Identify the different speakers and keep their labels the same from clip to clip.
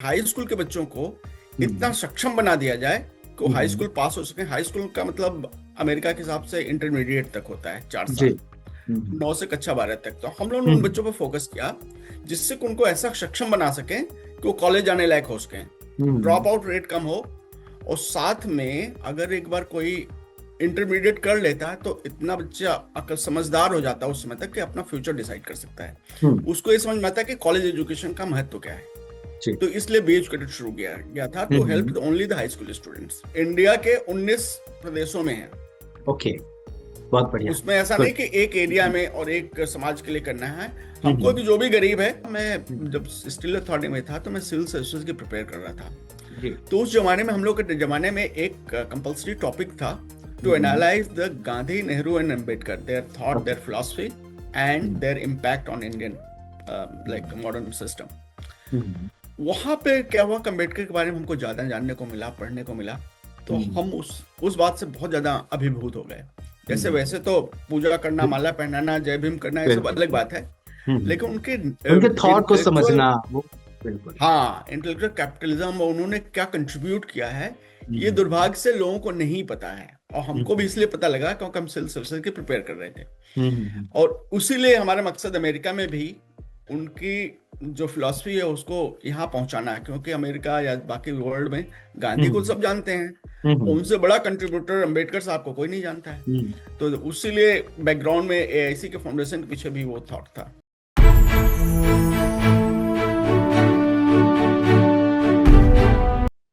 Speaker 1: High school के बच्चों को इतना
Speaker 2: हम्म।
Speaker 1: सक्षम बना दिया जाए कि वो हाई
Speaker 2: हम्म।
Speaker 1: स्कूल पास हो सके। हाई स्कूल का मतलब अमेरिका के हिसाब से इंटरमीडिएट तक होता है, चार
Speaker 2: जी।
Speaker 1: साल
Speaker 2: हम्म।
Speaker 1: 9 से कक्षा 12 तक। तो हम लोगों ने उन
Speaker 2: हम्म।
Speaker 1: बच्चों पर फोकस किया जिससे कि उनको ऐसा सक्षम बना सकें कि वो कॉलेज जाने लायक हो सकें, ड्रॉप
Speaker 2: हम्म।
Speaker 1: आउट रेट कम हो, और साथ में अगर एक बार कोई इंटरमीडिएट कर लेता है तो इतना बच्चा अकल समझदार हो जाता है उस समय तक कि अपना फ्यूचर डिसाइड कर सकता है।
Speaker 2: हम्म।
Speaker 1: उसको ये समझ में आता है कि कॉलेज एजुकेशन का महत्व क्या है।
Speaker 2: जी।
Speaker 1: तो इसलिए बी एजुकेटेड शुरू किया गया था to help
Speaker 2: hmm.
Speaker 1: Only the high school students. India के 19 प्रदेशों में है।
Speaker 2: ओके। बहुत बढ़िया।
Speaker 1: उसमें ऐसा नहीं
Speaker 2: गुड।
Speaker 1: कि एक एरिया में और एक समाज के लिए करना है। हमको
Speaker 2: हम्म।
Speaker 1: भी जो भी गरीब है, मैं
Speaker 2: हम्म।
Speaker 1: जब स्टील अथॉरिटी में था तो मैं सिविल सर्विसेज की प्रिपेयर कर रहा था।
Speaker 2: जी।
Speaker 1: तो उस जमाने में, हम लोग के जमाने में एक कंपलसरी टॉपिक था to
Speaker 2: hmm.
Speaker 1: Analyse the Gandhi, Nehru and Ambedkar, their thought,
Speaker 2: okay.
Speaker 1: Their philosophy and
Speaker 2: hmm.
Speaker 1: Their impact on Indian like modern system.
Speaker 2: Hmm.
Speaker 1: वहां पे क्या हुआ कि अम्बेडकर के बारे में हमको ज्यादा जानने को मिला, पढ़ने को मिला। तो
Speaker 2: हम्म।
Speaker 1: हम उस बात से बहुत ज्यादा अभिभूत हो गए। जैसे
Speaker 2: हम्म।
Speaker 1: वैसे तो पूजा करना, माला पहनाना, जय भीम करना, ये सब
Speaker 2: बिल्कुल।
Speaker 1: अलग बात है। लेकिन
Speaker 2: हम्म।
Speaker 1: उनके
Speaker 2: उनके थॉट को
Speaker 1: इंटेलेक्चुअल,
Speaker 2: समझना वो। बिल्कुल।
Speaker 1: हाँ, इंटेलेक्चुअल कैपिटलिज्म और उन्होंने क्या कंट्रीब्यूट किया है, ये
Speaker 2: हम्म।
Speaker 1: दुर्भाग्य से लोगों को नहीं पता है। और हमको भी
Speaker 2: हम्म।
Speaker 1: इसलिए पता लगा क्योंकि हम सिविल सर्विसेज की प्रिपेयर कर रहे थे।
Speaker 2: हम्म।
Speaker 1: और उसीलिए हमारा मकसद अमेरिका में भी उनकी जो फिलॉसफी है उसको यहाँ पहुंचाना है, क्योंकि अमेरिका या बाकी वर्ल्ड में गांधी को
Speaker 2: हम्म।
Speaker 1: सब जानते हैं,
Speaker 2: हम्म।
Speaker 1: उनसे बड़ा कंट्रीब्यूटर अम्बेडकर साहब को कोई नहीं जानता है।
Speaker 2: हम्म।
Speaker 1: तो उसीलिए बैकग्राउंड में एआईसी के फाउंडेशन के पीछे भी वो थॉट था।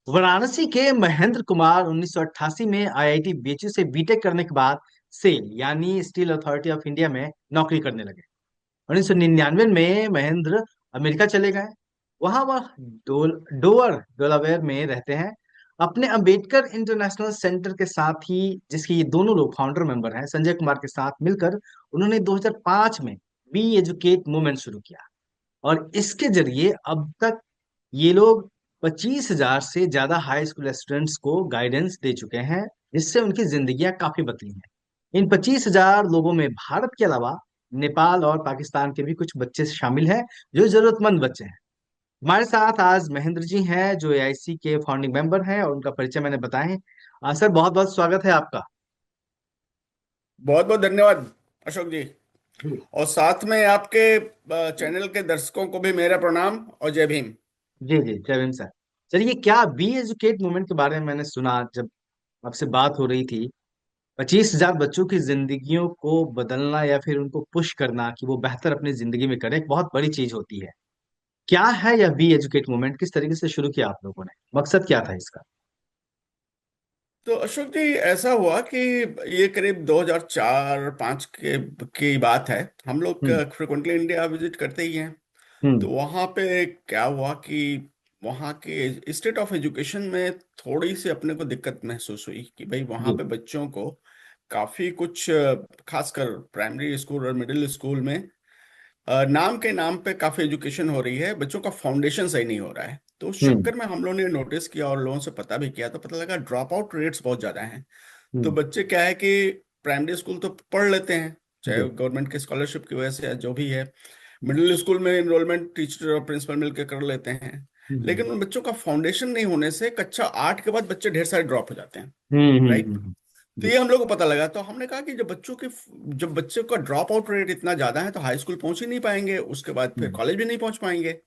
Speaker 2: वाराणसी के महेंद्र कुमार 1988 में आईआईटी बीएचयू से बीटेक करने के बाद सेल यानी स्टील अथॉरिटी ऑफ इंडिया में नौकरी करने लगे। 1999 में महेंद्र अमेरिका चले गए। वहां वह डोवर डेलावेयर में रहते हैं। अपने अंबेडकर इंटरनेशनल सेंटर के साथ ही, जिसके ये दोनों लोग फाउंडर मेंबर हैं, संजय कुमार के साथ मिलकर उन्होंने 2005 में बी एजुकेट मूवमेंट शुरू किया। और इसके जरिए अब तक ये लोग 25,000 से ज्यादा हाई स्कूल स्टूडेंट्स को गाइडेंस दे चुके हैं, जिससे उनकी जिंदगियां काफी बदली हैं। इन 25,000 लोगों में भारत के अलावा नेपाल और पाकिस्तान के भी कुछ बच्चे शामिल हैं, जो जरूरतमंद बच्चे हैं। हमारे साथ आज महेंद्र जी हैं, जो एआईसी के फाउंडिंग मेंबर हैं, और उनका परिचय मैंने बताया है। सर, बहुत बहुत स्वागत है आपका।
Speaker 1: बहुत बहुत धन्यवाद अशोक जी।
Speaker 2: जी।
Speaker 1: और साथ में आपके चैनल के दर्शकों को भी मेरा प्रणाम और जय भीम।
Speaker 2: जी जी, जय भीम सर। सर, ये क्या बी एजुकेट मूवमेंट के बारे में मैंने सुना जब आपसे बात हो रही थी। 25,000 बच्चों की जिंदगियों को बदलना या फिर उनको पुश करना कि वो बेहतर अपनी जिंदगी में करें, एक बहुत बड़ी चीज होती है। क्या है यह बी एजुकेट मूवमेंट? किस तरीके से शुरू किया आप लोगों ने? मकसद क्या था इसका?
Speaker 1: तो अशोक जी, ऐसा हुआ कि ये करीब 2004-5 के की बात है। हम लोग
Speaker 2: हम्म।
Speaker 1: फ्रिक्वेंटली इंडिया विजिट करते ही हैं। तो
Speaker 2: हम्म।
Speaker 1: वहाँ पे क्या हुआ कि वहाँ के स्टेट ऑफ एजुकेशन में थोड़ी सी अपने को दिक्कत महसूस हुई कि भाई वहाँ
Speaker 2: जी।
Speaker 1: पे बच्चों को काफी कुछ, खासकर प्राइमरी स्कूल और मिडिल स्कूल में नाम के नाम पे काफी एजुकेशन हो रही है, बच्चों का फाउंडेशन सही नहीं हो रहा है। तो उस
Speaker 2: हम्म।
Speaker 1: चक्कर में हम लोगों ने नोटिस किया और लोगों से पता भी किया, तो पता लगा ड्रॉप आउट रेट्स बहुत ज्यादा हैं। तो
Speaker 2: हम्म।
Speaker 1: बच्चे क्या है कि प्राइमरी स्कूल तो पढ़ लेते हैं, चाहे
Speaker 2: जी।
Speaker 1: गवर्नमेंट के स्कॉलरशिप की वजह से या जो भी है। मिडिल स्कूल में इनरोलमेंट टीचर और प्रिंसिपल मिलकर कर लेते हैं।
Speaker 2: हम्म।
Speaker 1: लेकिन उन बच्चों का फाउंडेशन नहीं होने से कक्षा 8 के बाद बच्चे ढेर सारे ड्रॉप हो जाते हैं।
Speaker 2: हम्म।
Speaker 1: राइट। तो
Speaker 2: जी।
Speaker 1: ये हम लोग को पता लगा, तो हमने कहा कि जब बच्चों का ड्रॉप आउट रेट इतना ज्यादा है तो हाई स्कूल पहुंच ही नहीं पाएंगे, उसके बाद फिर
Speaker 2: हम्म।
Speaker 1: कॉलेज भी नहीं पहुंच पाएंगे।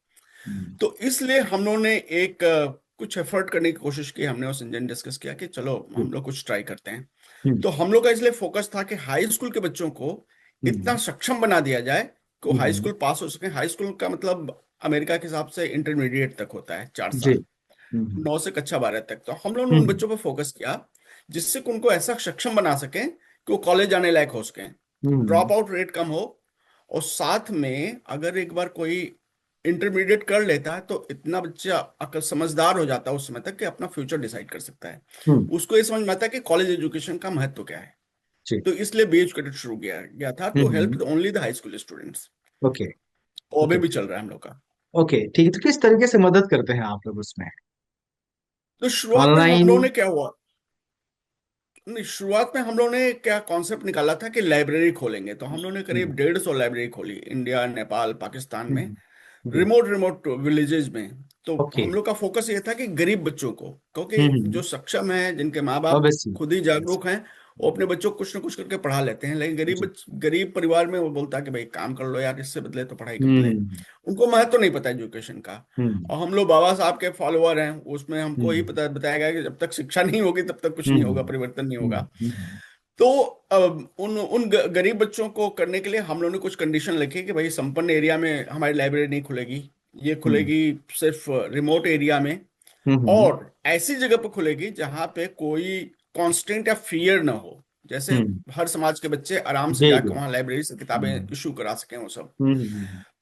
Speaker 2: हम्म।
Speaker 1: तो इसलिए हम लोगों ने एक कुछ एफर्ट करने की कोशिश की। हमने उस इंजन डिस्कस किया कि चलो
Speaker 2: जी।
Speaker 1: हम लोग कुछ ट्राई करते हैं।
Speaker 2: हम्म।
Speaker 1: तो हम लोग का इसलिए फोकस था कि हाई स्कूल के बच्चों को इतना
Speaker 2: हम्म।
Speaker 1: सक्षम बना दिया जाए कि वो हाई
Speaker 2: हम्म।
Speaker 1: स्कूल पास हो सके। हाई स्कूल का मतलब अमेरिका के हिसाब से इंटरमीडिएट तक होता है, चार
Speaker 2: जी।
Speaker 1: साल
Speaker 2: हम्म।
Speaker 1: 9 से कक्षा 12 तक। तो हम लोगों ने उन
Speaker 2: हम्म।
Speaker 1: बच्चों पर फोकस किया जिससे कि उनको ऐसा सक्षम बना सकें कि वो कॉलेज जाने लायक हो सकें,
Speaker 2: हम्म।
Speaker 1: ड्रॉप आउट रेट कम हो, और साथ में अगर एक बार कोई इंटरमीडिएट कर लेता है तो इतना बच्चा अकल समझदार हो जाता है उस समय तक कि अपना फ्यूचर डिसाइड कर सकता है।
Speaker 2: हम्म।
Speaker 1: उसको ये समझ में आता है कि कॉलेज एजुकेशन का महत्व क्या है।
Speaker 2: जी।
Speaker 1: तो इसलिए बी एजुकेटेड शुरू किया गया था to
Speaker 2: hmm.
Speaker 1: Help only the high school students.
Speaker 2: Okay.
Speaker 1: और अभी
Speaker 2: ओके।
Speaker 1: भी चल रहा है हम लोग का।
Speaker 2: ओके, ठीक है। तो किस तरीके से मदद करते हैं आप लोग उसमें?
Speaker 1: तो शुरुआत में हम
Speaker 2: ऑनलाइन?
Speaker 1: लोगों ने क्या हुआ, नहीं, शुरुआत में हम लोगों ने क्या कॉन्सेप्ट निकाला था कि लाइब्रेरी खोलेंगे। तो हम लोगों ने करीब
Speaker 2: हम्म।
Speaker 1: 150 लाइब्रेरी खोली इंडिया, नेपाल, पाकिस्तान में,
Speaker 2: हम्म। जी।
Speaker 1: रिमोट रिमोट विलेजेस में। तो
Speaker 2: ओके।
Speaker 1: हम लोग का फोकस ये था कि गरीब बच्चों को, क्योंकि
Speaker 2: हम्म।
Speaker 1: जो सक्षम हैं, जिनके माँ बाप
Speaker 2: ऑब्वियसली।
Speaker 1: खुद ही जागरूक हैं, वो अपने बच्चों को कुछ ना कुछ करके पढ़ा लेते हैं। लेकिन
Speaker 2: जी।
Speaker 1: गरीब परिवार में वो बोलता है कि भाई काम कर लो यार, इससे बदले तो पढ़ाई कर ले।
Speaker 2: हम्म।
Speaker 1: उनको महत्व तो नहीं पता एजुकेशन का।
Speaker 2: हम्म।
Speaker 1: और हम लोग बाबा साहब के फॉलोअर हैं, उसमें हमको ही
Speaker 2: हम्म।
Speaker 1: पता बताया गया कि जब तक शिक्षा नहीं होगी तब तक कुछ नहीं होगा,
Speaker 2: हम्म।
Speaker 1: परिवर्तन नहीं
Speaker 2: हम्म।
Speaker 1: होगा। तो गरीब बच्चों को करने के लिए हम लोगों ने कुछ कंडीशन लिखी कि भाई संपन्न एरिया में हमारी लाइब्रेरी नहीं खुलेगी, ये
Speaker 2: हम्म।
Speaker 1: खुलेगी सिर्फ रिमोट एरिया में।
Speaker 2: हम्म।
Speaker 1: और ऐसी जगह पर खुलेगी जहां पे कोई कांस्टेंट या फियर ना हो, जैसे
Speaker 2: हम्म।
Speaker 1: हर समाज के बच्चे आराम से
Speaker 2: जी
Speaker 1: जाकर
Speaker 2: जी।
Speaker 1: वहां लाइब्रेरी से किताबें
Speaker 2: हम्म।
Speaker 1: इशू करा सकें वो सब।
Speaker 2: हम्म।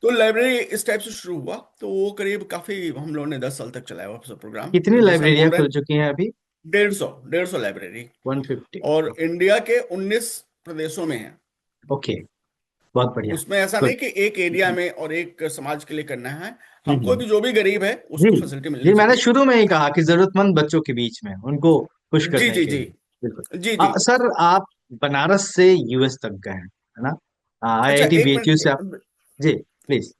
Speaker 1: तो लाइब्रेरी इस टाइप से शुरू हुआ, तो वो करीब काफी हम लोगों ने 10 साल तक चलाया वो सब प्रोग्राम।
Speaker 2: कितनी
Speaker 1: तो जैसे हम
Speaker 2: लाइब्रेरियां
Speaker 1: बोल रहे
Speaker 2: खुल
Speaker 1: हैं,
Speaker 2: चुकी हैं अभी?
Speaker 1: 150 लाइब्रेरी,
Speaker 2: 150।
Speaker 1: और इंडिया के 19 प्रदेशों में है।
Speaker 2: ओके। बहुत बढ़िया।
Speaker 1: उसमें ऐसा नहीं
Speaker 2: गुड।
Speaker 1: कि एक एरिया में और एक समाज के लिए करना है। हमको
Speaker 2: हम्म।
Speaker 1: भी जो भी गरीब है
Speaker 2: जी।
Speaker 1: उसको फैसिलिटी
Speaker 2: जी,
Speaker 1: मिलनी
Speaker 2: मैंने
Speaker 1: चाहिए।
Speaker 2: शुरू में ही कहा कि जरूरतमंद बच्चों के बीच में उनको खुश
Speaker 1: जी
Speaker 2: करने
Speaker 1: जी
Speaker 2: के
Speaker 1: जी।
Speaker 2: लिए। बिल्कुल।
Speaker 1: जी जी।
Speaker 2: सर, आप बनारस से यूएस तक गए हैं, है ना?
Speaker 1: अच्छा,
Speaker 2: आईआईटी
Speaker 1: एक
Speaker 2: बीएचयू से आप।
Speaker 1: मिनट।
Speaker 2: जी, प्लीज।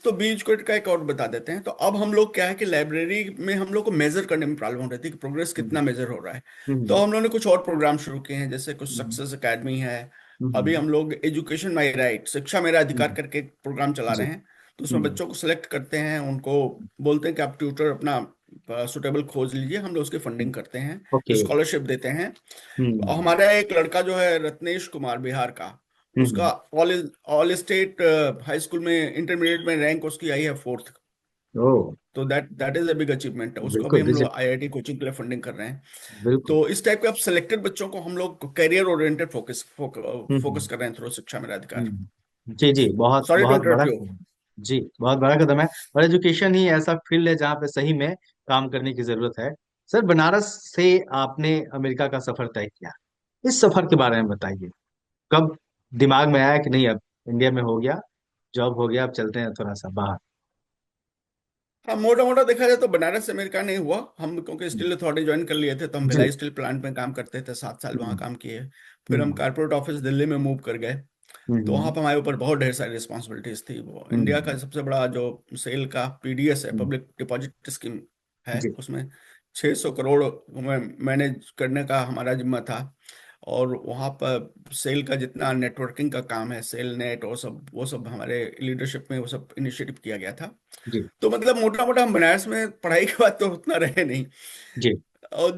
Speaker 1: तो बीच कोट का एक और बता देते हैं। तो अब हम लोग क्या है कि लाइब्रेरी में हम लोग को मेजर करने में प्रॉब्लम हो रही थी कि प्रोग्रेस
Speaker 2: हम्म।
Speaker 1: कितना मेजर हो रहा है। तो
Speaker 2: हम्म।
Speaker 1: हम लोगों ने कुछ और प्रोग्राम शुरू किए हैं, जैसे कुछ
Speaker 2: हम्म।
Speaker 1: सक्सेस एकेडमी है। अभी
Speaker 2: हम्म।
Speaker 1: हम लोग एजुकेशन माई राइट, शिक्षा मेरा अधिकार
Speaker 2: हम्म।
Speaker 1: करके एक प्रोग्राम चला
Speaker 2: जी।
Speaker 1: रहे हैं। तो उसमें
Speaker 2: हम्म।
Speaker 1: बच्चों को सिलेक्ट करते हैं, उनको बोलते हैं कि आप ट्यूटर अपना सुटेबल खोज लीजिए, हम लोग उसकी फंडिंग करते हैं,
Speaker 2: ओके।
Speaker 1: स्कॉलरशिप देते हैं। और
Speaker 2: हम्म।
Speaker 1: हमारा एक लड़का जो है रत्नेश कुमार, बिहार का, उसका
Speaker 2: हम्म।
Speaker 1: ऑल स्टेट हाई स्कूल में इंटरमीडिएट में रैंक उसकी आई है 4th।
Speaker 2: ओ।
Speaker 1: तो that is a big achievement. उसको अभी
Speaker 2: बिल्कुल
Speaker 1: हम लोग
Speaker 2: विजिट।
Speaker 1: आईआईटी कोचिंग के लिए फंडिंग कर रहे हैं।
Speaker 2: बिल्कुल।
Speaker 1: तो इस टाइप के अब सिलेक्टेड बच्चों को हम लोग करियर ओरिएंटेड
Speaker 2: हम्म।
Speaker 1: फोकस कर रहे हैं थ्रू शिक्षा मेरा अधिकार।
Speaker 2: जी जी, बहुत
Speaker 1: सॉरी टू
Speaker 2: बहुत बड़ा
Speaker 1: इंटरप्ट यू।
Speaker 2: कदम। जी, बहुत बड़ा कदम है। और एजुकेशन ही ऐसा फील्ड है जहाँ पे सही में काम करने की जरूरत है। सर, बनारस से आपने अमेरिका का सफर तय किया, इस सफर के बारे में बताइए। कब दिमाग में आया कि नहीं, अब इंडिया में हो गया, जॉब हो गया, अब चलते हैं थोड़ा सा बाहर?
Speaker 1: हाँ, मोटा मोटा देखा जाए तो बनारस से अमेरिका नहीं हुआ। हम क्योंकि स्टील अथॉरिटी ज्वाइन कर लिए थे, तो हम
Speaker 2: जी।
Speaker 1: भिलाई स्टील प्लांट में काम करते थे, 7 साल वहाँ
Speaker 2: हम्म।
Speaker 1: काम किए। फिर हम
Speaker 2: हम्म।
Speaker 1: कारपोरेट ऑफिस दिल्ली में मूव कर गए। तो वहाँ
Speaker 2: हम्म।
Speaker 1: पर हमारे ऊपर बहुत ढेर सारी रिस्पॉन्सिबिलिटीज थी। वो इंडिया का
Speaker 2: हम्म।
Speaker 1: सबसे बड़ा जो सेल का पीडीएस है,
Speaker 2: हम्म।
Speaker 1: पब्लिक डिपॉजिट स्कीम है,
Speaker 2: जी।
Speaker 1: उसमें 600 करोड़ में मैनेज करने का हमारा जिम्मा था। और वहाँ पर सेल का जितना नेटवर्किंग का काम है, सेल नेट और सब, वो सब हमारे लीडरशिप में वो सब इनिशिएटिव किया गया था।
Speaker 2: जी।
Speaker 1: तो मतलब मोटा मोटा हम बनारस में पढ़ाई के बाद तो उतना रहे नहीं।
Speaker 2: जी।
Speaker 1: और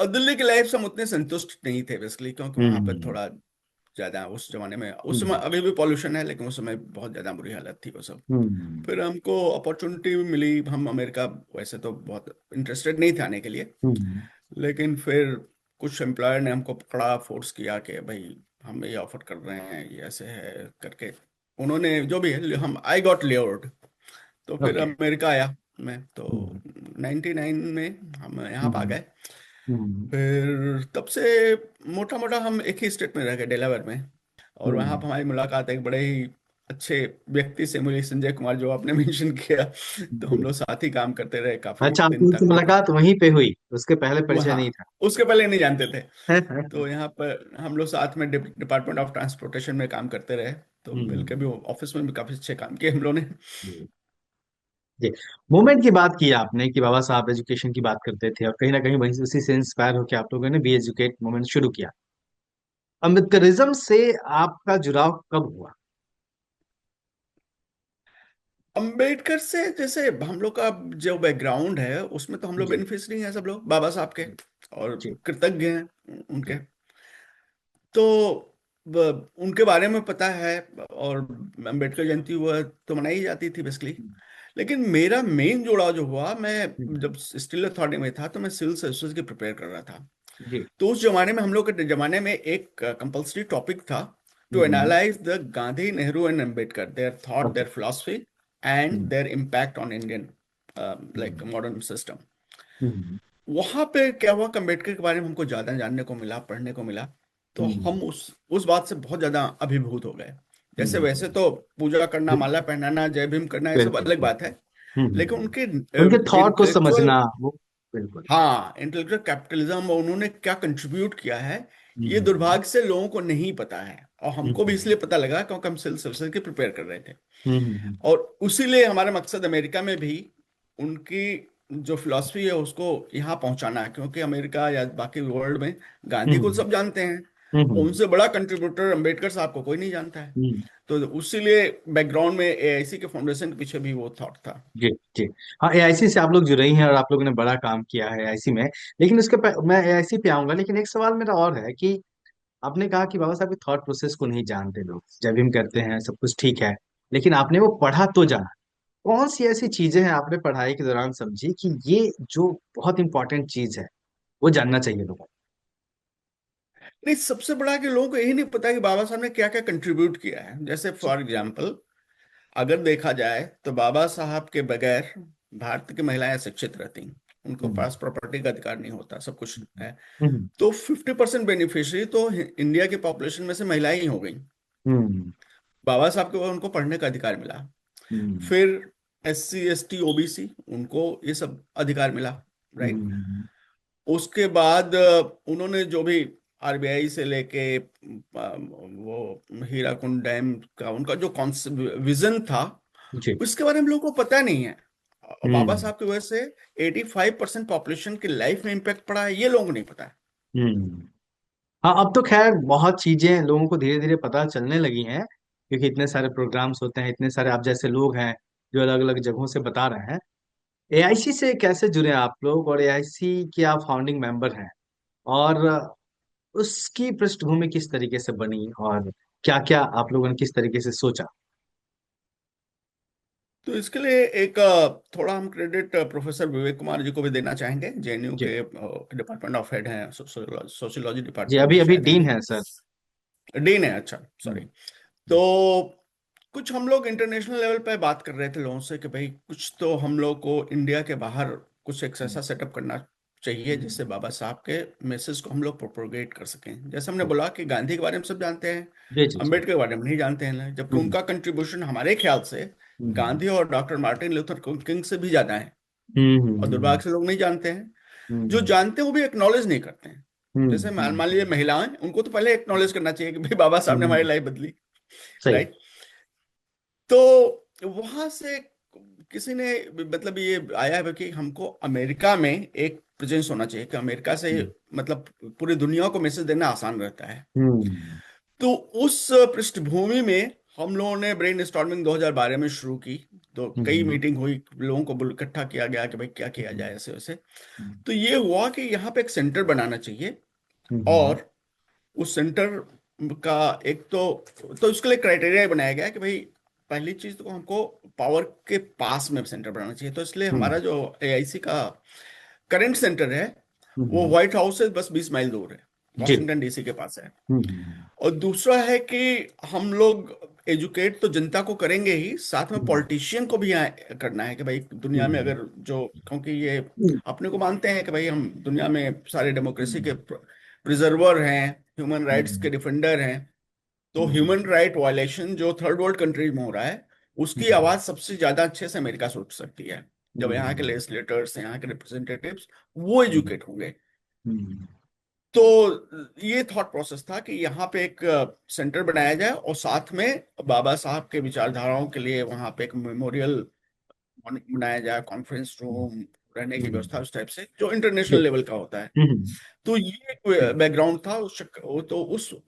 Speaker 1: दिल्ली की लाइफ से हम उतने संतुष्ट नहीं थे बेसिकली, क्योंकि वहां पर
Speaker 2: हम्म।
Speaker 1: थोड़ा ज्यादा उस जमाने में, उस समय
Speaker 2: हम्म।
Speaker 1: अभी भी पॉल्यूशन है लेकिन उस समय बहुत ज्यादा बुरी हालत थी वो सब।
Speaker 2: हम्म।
Speaker 1: फिर हमको अपॉर्चुनिटी मिली, हम अमेरिका वैसे तो बहुत इंटरेस्टेड नहीं थे आने के लिए।
Speaker 2: हम्म।
Speaker 1: लेकिन फिर कुछ एम्प्लॉयर ने हमको पकड़ा, फोर्स किया कि भाई हम ये ऑफर कर रहे हैं, ये ऐसे है करके। उन्होंने जो भी है, हम आई गॉट लेयर्ड। तो फिर
Speaker 2: ओके।
Speaker 1: अमेरिका आया मैं तो
Speaker 2: हम्म।
Speaker 1: 99 में हम यहाँ आ
Speaker 2: हम्म।
Speaker 1: गए।
Speaker 2: हम्म।
Speaker 1: फिर तब से मोटा मोटा हम एक ही स्टेट में रह गए, डेलावेयर में। और वहाँ
Speaker 2: हम्म।
Speaker 1: पर हमारी मुलाकात एक बड़े ही अच्छे व्यक्ति से मिली, संजय कुमार, जो आपने मेंशन किया। तो हम
Speaker 2: जी।
Speaker 1: लोग साथ ही काम करते रहे काफी
Speaker 2: अच्छा, आपकी
Speaker 1: दिन
Speaker 2: उनसे
Speaker 1: तक।
Speaker 2: मुलाकात वहीं पे हुई, उसके पहले परिचय
Speaker 1: वहाँ
Speaker 2: नहीं था?
Speaker 1: उसके पहले नहीं जानते थे। तो यहाँ पर हम लोग साथ में डिपार्टमेंट ऑफ ट्रांसपोर्टेशन में काम करते रहे। तो मिलकर
Speaker 2: हम्म।
Speaker 1: भी ऑफिस में भी काफी अच्छे काम किए हम लोग ने।
Speaker 2: जी। जी। मूवमेंट की बात की आपने कि बाबा साहब एजुकेशन की बात करते थे, और कहीं ना कहीं वहीं से, उसी से इंस्पायर होकर आप लोगों ने बी एजुकेट मूवमेंट शुरू किया। अम्बेडकरिज्म से आपका जुड़ाव कब हुआ?
Speaker 1: अंबेडकर से, जैसे हम लोग का जो बैकग्राउंड है उसमें तो हम लोग
Speaker 2: जी।
Speaker 1: बेनिफिशियरी हैं, सब लोग बाबा साहब के, और
Speaker 2: जी।
Speaker 1: कृतज्ञ हैं
Speaker 2: जी।
Speaker 1: उनके। तो उनके बारे में पता है। और अंबेडकर जयंती हुआ तो मनाई जाती थी बेसिकली। लेकिन मेरा मेन जुड़ाव जो हुआ, मैं
Speaker 2: हम्म।
Speaker 1: जब स्टील अथॉरिटी में था तो मैं सिविल सर्विसेज की प्रिपेयर कर रहा था।
Speaker 2: जी।
Speaker 1: तो उस जमाने में, हम लोग के जमाने में एक कंपलसरी टॉपिक था, to
Speaker 2: hmm.
Speaker 1: Analyse the Gandhi, Nehru and Ambedkar, their thought,
Speaker 2: okay.
Speaker 1: Their philosophy and
Speaker 2: hmm.
Speaker 1: Their impact on Indian like
Speaker 2: hmm.
Speaker 1: Modern system.
Speaker 2: Hmm.
Speaker 1: वहां पे क्या हुआ कि अम्बेडकर के बारे में हमको ज्यादा जानने को मिला, पढ़ने को मिला। तो
Speaker 2: हम्म।
Speaker 1: हम उस बात से बहुत ज्यादा अभिभूत हो गए। जैसे
Speaker 2: हम्म।
Speaker 1: वैसे तो पूजा करना, माला पहनाना, जय भीम करना, ये सब
Speaker 2: बिल्कुल
Speaker 1: अलग बात
Speaker 2: बिल्कुल।
Speaker 1: है। लेकिन
Speaker 2: हम्म।
Speaker 1: उनके
Speaker 2: उनके थॉट को
Speaker 1: इंटेलेक्चुअल,
Speaker 2: समझना वो। बिल्कुल।
Speaker 1: हाँ, इंटेलेक्चुअल कैपिटलिज्म और उन्होंने क्या कंट्रीब्यूट किया है, ये
Speaker 2: हम्म।
Speaker 1: दुर्भाग्य से लोगों को नहीं पता है। और हमको भी
Speaker 2: हम्म।
Speaker 1: इसलिए पता लगा क्योंकि हम सिविल सर्विसेज की प्रिपेयर कर रहे थे।
Speaker 2: हम्म।
Speaker 1: और उसीलिए हमारा मकसद अमेरिका में भी उनकी जो फिलॉसफी है उसको यहाँ पहुंचाना है, क्योंकि अमेरिका या बाकी वर्ल्ड में गांधी को
Speaker 2: हम्म
Speaker 1: सब जानते हैं,
Speaker 2: हम्म
Speaker 1: उनसे बड़ा कंट्रीब्यूटर अंबेडकर साहब को कोई नहीं जानता है।
Speaker 2: हम्म
Speaker 1: तो उसीलिए बैकग्राउंड में एआईसी के फाउंडेशन के पीछे भी वो थॉट था।
Speaker 2: जी जी। हाँ, एआईसी से आप लोग जुड़े ही हैं और आप लोगों ने बड़ा काम किया है एआईसी में। लेकिन मैं एआईसी पे आऊंगा, लेकिन एक सवाल मेरा और है कि आपने कहा कि बाबा साहब के थॉट प्रोसेस को नहीं जानते लोग, जब हम करते हैं सब कुछ ठीक है, लेकिन आपने वो पढ़ा तो जाना। कौन सी ऐसी चीजें हैं आपने पढ़ाई के दौरान समझी कि ये जो बहुत इंपॉर्टेंट चीज है वो जानना चाहिए लोगों को?
Speaker 1: नहीं, सबसे बड़ा कि लोगों को यही नहीं पता कि बाबा साहब ने क्या क्या कंट्रीब्यूट किया है। जैसे
Speaker 2: जी।
Speaker 1: फॉर एग्जाम्पल, अगर देखा जाए तो बाबा साहब के बगैर भारत की महिलाएं शिक्षित रहती, उनको
Speaker 2: हम्म
Speaker 1: पास प्रॉपर्टी का अधिकार नहीं होता, सब कुछ है।
Speaker 2: हम्म
Speaker 1: तो 50% बेनिफिशियरी तो इंडिया की पॉपुलेशन में से महिलाएं ही हो गई।
Speaker 2: हम्म
Speaker 1: बाबा साहब के बाद उनको पढ़ने का अधिकार मिला।
Speaker 2: हम्म
Speaker 1: फिर SC ST OBC, उनको ये सब अधिकार मिला, राइट।
Speaker 2: हम्म
Speaker 1: उसके बाद उन्होंने जो भी RBI से लेके वो हीराकुंड डैम का उनका जो कॉन्सेप्ट विजन था,
Speaker 2: जी।
Speaker 1: उसके बारे में लोगों को पता नहीं है। बाबा
Speaker 2: हम्म
Speaker 1: साहब की वजह से 85% पॉपुलेशन की लाइफ में इम्पेक्ट पड़ा है, ये लोगों को नहीं पता है।
Speaker 2: हम्म हाँ, अब तो खैर बहुत चीजें लोगों को धीरे धीरे पता चलने लगी हैं, क्योंकि इतने सारे प्रोग्राम्स होते हैं, इतने सारे आप जैसे लोग हैं जो अलग अलग जगहों से बता रहे हैं। एआईसी से कैसे जुड़े आप लोग, और एआईसी के आप फाउंडिंग मेंबर हैं, और उसकी पृष्ठभूमि किस तरीके से बनी, और क्या क्या आप लोगों ने किस तरीके से सोचा?
Speaker 1: तो इसके लिए एक थोड़ा हम क्रेडिट प्रोफेसर विवेक कुमार जी को भी देना चाहेंगे। JNU
Speaker 2: जी
Speaker 1: के डिपार्टमेंट ऑफ हेड हैं, सोशियोलॉजी
Speaker 2: जी,
Speaker 1: डिपार्टमेंट
Speaker 2: अभी
Speaker 1: में
Speaker 2: अभी
Speaker 1: शायद
Speaker 2: डीन
Speaker 1: हैं,
Speaker 2: है सर।
Speaker 1: डीन है, अच्छा सॉरी।
Speaker 2: हम्म
Speaker 1: तो कुछ हम लोग इंटरनेशनल लेवल पे बात कर रहे थे लोगों से कि भाई कुछ तो हम लोग को इंडिया के बाहर कुछ एक ऐसा सेटअप करना चाहिए
Speaker 2: हम्म,
Speaker 1: जिससे बाबा साहब के मैसेज को हम लोग प्रोपोगेट कर सकें। जैसे हमने
Speaker 2: जी
Speaker 1: बोला कि गांधी के बारे में सब जानते हैं,
Speaker 2: जी जी जी।
Speaker 1: अंबेडकर के बारे में नहीं जानते हैं, जबकि
Speaker 2: हम्म
Speaker 1: उनका कंट्रीब्यूशन हमारे ख्याल से
Speaker 2: हम्म
Speaker 1: गांधी और डॉक्टर मार्टिन लूथर किंग से भी ज्यादा है। और
Speaker 2: हम्म
Speaker 1: दुर्भाग्य से लोग नहीं जानते हैं, जो
Speaker 2: हम्म
Speaker 1: जानते हैं वो भी एक्नॉलेज नहीं करते हैं। जैसे मान
Speaker 2: हम्म
Speaker 1: मान लीजिए महिलाएं, उनको तो पहले एक्नॉलेज करना चाहिए कि भाई बाबा साहब ने हमारी
Speaker 2: हम्म,
Speaker 1: लाइफ बदली,
Speaker 2: सही।
Speaker 1: राइट। तो वहां से किसी ने मतलब ये आया है कि हमको अमेरिका में एक प्रेजेंस होना चाहिए, कि अमेरिका से
Speaker 2: हम्म
Speaker 1: मतलब पूरी दुनिया को मैसेज देना आसान रहता है।
Speaker 2: हम्म
Speaker 1: तो उस पृष्ठभूमि में हम लोगों ने ब्रेन स्टॉर्मिंग 2012 में शुरू की। तो कई
Speaker 2: हम्म
Speaker 1: मीटिंग हुई, लोगों को इकट्ठा किया गया कि भाई क्या किया
Speaker 2: हम्म
Speaker 1: जाए, ऐसे वैसे।
Speaker 2: हम्म
Speaker 1: तो ये हुआ कि यहाँ पे एक सेंटर बनाना चाहिए।
Speaker 2: हम्म
Speaker 1: और उस सेंटर का एक तो उसके लिए क्राइटेरिया बनाया गया कि भाई पहली चीज तो हमको पावर के पास में सेंटर बनाना चाहिए। तो इसलिए
Speaker 2: हम्म
Speaker 1: हमारा जो AIC का करंट सेंटर है वो
Speaker 2: हम्म,
Speaker 1: व्हाइट हाउस से बस 20 माइल दूर है,
Speaker 2: जी।
Speaker 1: वॉशिंगटन DC के पास है।
Speaker 2: हम्म
Speaker 1: और दूसरा है कि हम लोग एजुकेट तो जनता को करेंगे ही, साथ में
Speaker 2: हम्म
Speaker 1: पॉलिटिशियन को भी यहाँ करना है कि भाई दुनिया में
Speaker 2: हम्म
Speaker 1: अगर जो, क्योंकि ये
Speaker 2: हम्म
Speaker 1: अपने को मानते हैं कि भाई हम दुनिया में सारे डेमोक्रेसी के
Speaker 2: हम्म
Speaker 1: प्रिजर्वर हैं, ह्यूमन राइट्स के
Speaker 2: हम्म
Speaker 1: डिफेंडर हैं। तो
Speaker 2: हम्म
Speaker 1: ह्यूमन राइट वायलेशन जो थर्ड वर्ल्ड कंट्रीज में हो रहा है, उसकी
Speaker 2: हम्म
Speaker 1: आवाज सबसे ज्यादा अच्छे से अमेरिका सोच सकती है। जब यहाँ के
Speaker 2: हम्म
Speaker 1: लेजिस्लेटर्स, यहाँ के रिप्रेजेंटेटिव्स वो
Speaker 2: हम्म
Speaker 1: एजुकेट होंगे।
Speaker 2: हम्म
Speaker 1: तो ये थॉट प्रोसेस था कि यहाँ पे एक सेंटर बनाया जाए, और साथ में बाबा साहब के विचारधाराओं के लिए वहाँ पे एक मेमोरियल बनाया जाए, कॉन्फ्रेंस रूम, रहने की
Speaker 2: हम्म,
Speaker 1: व्यवस्था उस टाइप से जो
Speaker 2: जी।
Speaker 1: इंटरनेशनल लेवल का होता है।
Speaker 2: हम्म,
Speaker 1: तो ये
Speaker 2: जी
Speaker 1: एक बैकग्राउंड था तो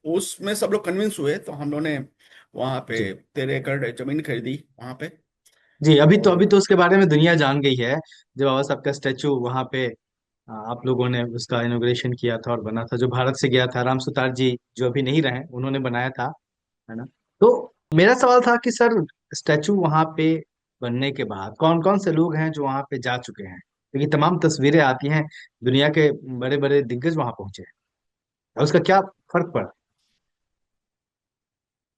Speaker 1: उसमें सब लोग कन्विंस हुए, तो हम लोगों ने वहाँ
Speaker 2: जी
Speaker 1: पे 13 एकड़ जमीन खरीदी वहाँ पे।
Speaker 2: जी। अभी
Speaker 1: और
Speaker 2: तो उसके बारे में दुनिया जान गई है। जब बाबा साहब का स्टैचू वहां पे आप लोगों ने उसका इनॉग्रेशन किया था और बना था, जो भारत से गया था, राम सुतार जी जो अभी नहीं रहे, उन्होंने बनाया था, है ना? तो मेरा सवाल था कि सर, स्टैचू वहां पे बनने के बाद कौन कौन से लोग हैं जो वहां पे जा चुके हैं, क्योंकि तमाम तस्वीरें आती हैं, दुनिया के बड़े बड़े दिग्गज वहां पहुंचे हैं, और उसका क्या फर्क पड़ा?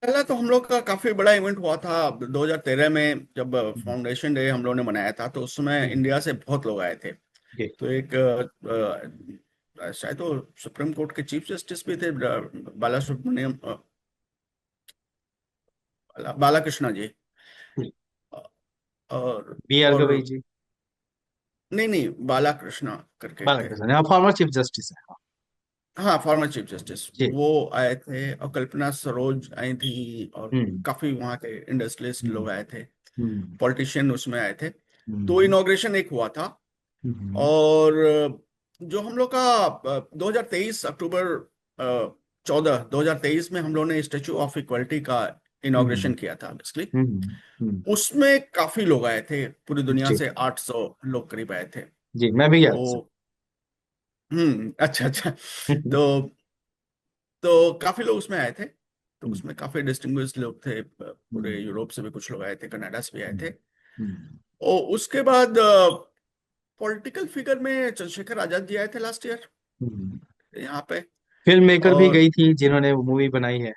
Speaker 1: पहला तो हम लोग का काफी बड़ा इवेंट हुआ था 2013 में, जब
Speaker 2: हम्म,
Speaker 1: फाउंडेशन डे हम लोगों ने मनाया था, तो उस समय
Speaker 2: हम्म,
Speaker 1: इंडिया से बहुत लोग आए थे।
Speaker 2: जी
Speaker 1: तो एक शायद तो सुप्रीम कोर्ट के चीफ जस्टिस भी थे, बाला सुब्रमण्यम, बालाकृष्णा जी। अ, और
Speaker 2: बी आर
Speaker 1: और
Speaker 2: गवई जी।
Speaker 1: नहीं नहीं, बालाकृष्णा करके एक थे।
Speaker 2: बालकृष्ण, हाँ, फॉर्मर चीफ जस्टिस है, हाँ।
Speaker 1: हाँ, फॉर्मर चीफ जस्टिस
Speaker 2: जी।
Speaker 1: वो आए थे, और कल्पना सरोज आई थी, और
Speaker 2: हम्म
Speaker 1: काफी वहाँ के इंडस्ट्रियलिस्ट
Speaker 2: हम्म
Speaker 1: लोग आए थे,
Speaker 2: हम्म
Speaker 1: पॉलिटिशियन उसमें आए थे। तो
Speaker 2: हम्म।
Speaker 1: इनॉग्रेशन एक हुआ था।
Speaker 2: हम्म।
Speaker 1: और जो हम लोग का 2023 अक्टूबर 2023 में हम लोग ने स्टेचू ऑफ इक्वलिटी का
Speaker 2: हम्म।
Speaker 1: इनॉग्रेशन किया था बेसिकली।
Speaker 2: हम्म। हम्म।
Speaker 1: उसमें काफी लोग आए थे, पूरी दुनिया
Speaker 2: जी।
Speaker 1: से 800 लोग करीब आए थे।
Speaker 2: जी, मैं भी गया था सर।
Speaker 1: तो अच्छा अच्छा। तो काफी लोग उसमें आए थे। तो
Speaker 2: हम्म।
Speaker 1: उसमें काफी डिस्टिंग्विश्ड लोग थे, पूरे
Speaker 2: हम्म।
Speaker 1: यूरोप से भी कुछ लोग आए थे, कनाडा से भी आए
Speaker 2: हम्म।
Speaker 1: थे।
Speaker 2: हम्म।
Speaker 1: और उसके बाद पॉलिटिकल फिगर में चंद्रशेखर आजाद जी आए थे लास्ट ईयर
Speaker 2: हम्म।
Speaker 1: यहाँ पे।
Speaker 2: फिल्म मेकर भी
Speaker 1: और
Speaker 2: गई थी जिन्होंने वो मूवी बनाई है।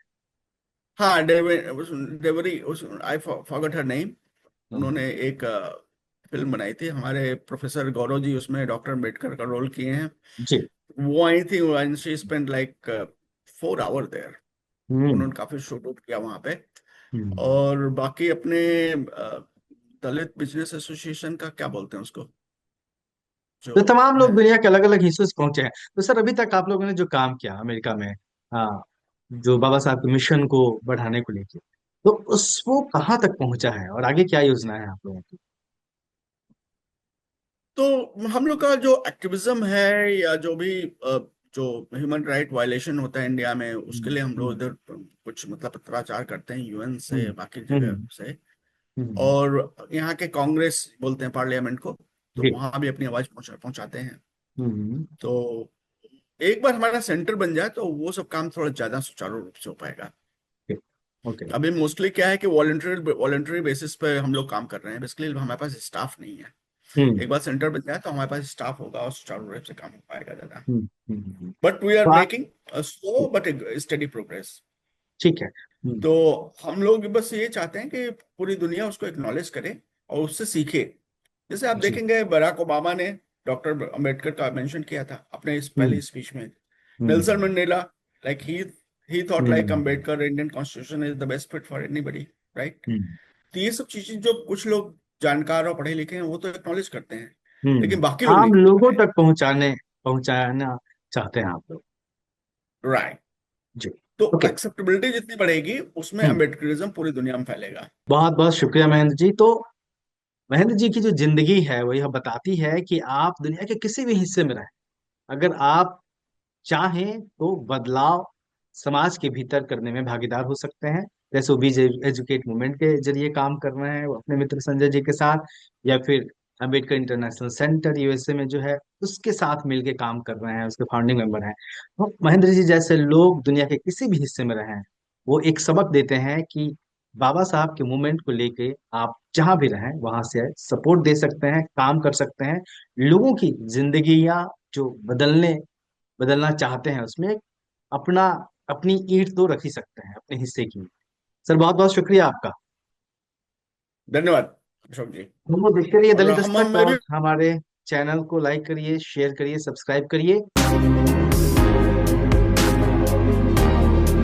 Speaker 1: हाँ, डेवरी, आई फॉरगॉट हर नेम।
Speaker 2: हम्म।
Speaker 1: उन्होंने एक फिल्म बनाई थी, हमारे प्रोफेसर गौरव जी उसमें डॉक्टर अम्बेडकर का रोल किए हैं।
Speaker 2: जी।
Speaker 1: वो आई थी, and she spend like 4 hour there.
Speaker 2: Hmm.
Speaker 1: उन्होंने काफी शूट आउट किया वहां पे।
Speaker 2: हम्म।
Speaker 1: और बाकी अपने दलित बिजनेस एसोसिएशन का क्या बोलते हैं उसको, जो
Speaker 2: तो तमाम
Speaker 1: है।
Speaker 2: लोग दुनिया के अलग अलग हिस्सों से पहुंचे हैं। तो सर अभी तक आप लोगों ने जो काम किया अमेरिका में, हाँ, जो बाबा साहब के मिशन को बढ़ाने को लेके, तो उस वो कहाँ तक पहुंचा है और आगे क्या योजना है आप लोगों की?
Speaker 1: तो हम लोग का जो एक्टिविज्म है, या जो भी जो ह्यूमन राइट वायलेशन होता है इंडिया में, उसके
Speaker 2: हम्म।
Speaker 1: लिए हम लोग
Speaker 2: हम्म।
Speaker 1: इधर कुछ मतलब पत्राचार करते हैं यूएन से,
Speaker 2: हम्म।
Speaker 1: बाकी जगह
Speaker 2: हम्म।
Speaker 1: से।
Speaker 2: हम्म।
Speaker 1: और यहाँ के कांग्रेस बोलते हैं पार्लियामेंट को, तो
Speaker 2: जी।
Speaker 1: वहां भी अपनी आवाज पहुंचाते हैं।
Speaker 2: हम्म।
Speaker 1: तो एक बार हमारा सेंटर बन जाए तो वो सब काम थोड़ा ज्यादा सुचारू रूप से हो पाएगा।
Speaker 2: ओके। ओके।
Speaker 1: अभी मोस्टली क्या है कि वॉलंटरी वॉलंटरी बेसिस पे हम लोग काम कर रहे हैं, बेसिकली हमारे पास स्टाफ नहीं है।
Speaker 2: हम्म।
Speaker 1: एक बार सेंटर बन जाए तो हमारे पास स्टाफ होगा और सुचारू रूप से काम हो पाएगा ज्यादा।
Speaker 2: हम्म।
Speaker 1: बट वी आर
Speaker 2: तो आप,
Speaker 1: making slow but study progress.
Speaker 2: ठीक है।
Speaker 1: तो हम लोग बस ये चाहते हैं कि पूरी दुनिया उसको एक्नॉलेज करे और उससे सीखे। जैसे आप
Speaker 2: जी।
Speaker 1: देखेंगे, बराक ओबामा ने डॉक्टर अंबेडकर का मेंशन किया था अपने इस
Speaker 2: हम्म।
Speaker 1: पहली स्पीच में। Nelson
Speaker 2: hmm.
Speaker 1: Mandela, like he thought like
Speaker 2: hmm.
Speaker 1: Ambedkar Indian constitution is the best fit for anybody, right.
Speaker 2: Hmm.
Speaker 1: तो ये सब चीजें जो कुछ लोग जानकार और पढ़े लिखे हैं वो तो एक्नॉलेज करते हैं, लेकिन बाकी लोग नहीं
Speaker 2: आम
Speaker 1: कर पा
Speaker 2: लोगों
Speaker 1: रहे हैं।
Speaker 2: तक पहुंचाना चाहते हैं आप लोग।
Speaker 1: राइट।
Speaker 2: जी।
Speaker 1: तो
Speaker 2: ओके।
Speaker 1: एक्सेप्टेबिलिटी जितनी बढ़ेगी उसमें
Speaker 2: हम्म।
Speaker 1: अम्बेडकरिज्म पूरी दुनिया में फैलेगा।
Speaker 2: बहुत बहुत शुक्रिया महेंद्र जी। तो महेंद्र जी की जो जिंदगी है वो यह बताती है कि आप दुनिया के किसी भी हिस्से में रहें, अगर आप चाहें तो बदलाव समाज के भीतर करने में भागीदार हो सकते हैं। जैसे वो बीज एजुकेट मूवमेंट के जरिए काम कर रहे हैं वो अपने मित्र संजय जी के साथ, या फिर अम्बेडकर इंटरनेशनल सेंटर यूएसए में जो है उसके साथ मिलके काम कर रहे हैं, उसके फाउंडिंग मेंबर हैं। तो महेंद्र जी जैसे लोग दुनिया के किसी भी हिस्से में रहे हैं, वो एक सबक देते हैं कि बाबा साहब के मूवमेंट को लेके आप जहां भी रहें वहां से सपोर्ट दे सकते हैं, काम कर सकते हैं, लोगों की जिंदगियां जो बदलना चाहते हैं उसमें अपना अपनी ईंट तो रख ही सकते हैं अपने हिस्से की। सर बहुत बहुत शुक्रिया आपका।
Speaker 1: धन्यवाद अशोक जी।
Speaker 2: हमको देखते रहिए
Speaker 1: और
Speaker 2: दलित
Speaker 1: हम
Speaker 2: दस्तक,
Speaker 1: मैं भी
Speaker 2: और हमारे चैनल को लाइक करिए, शेयर करिए, सब्सक्राइब करिए।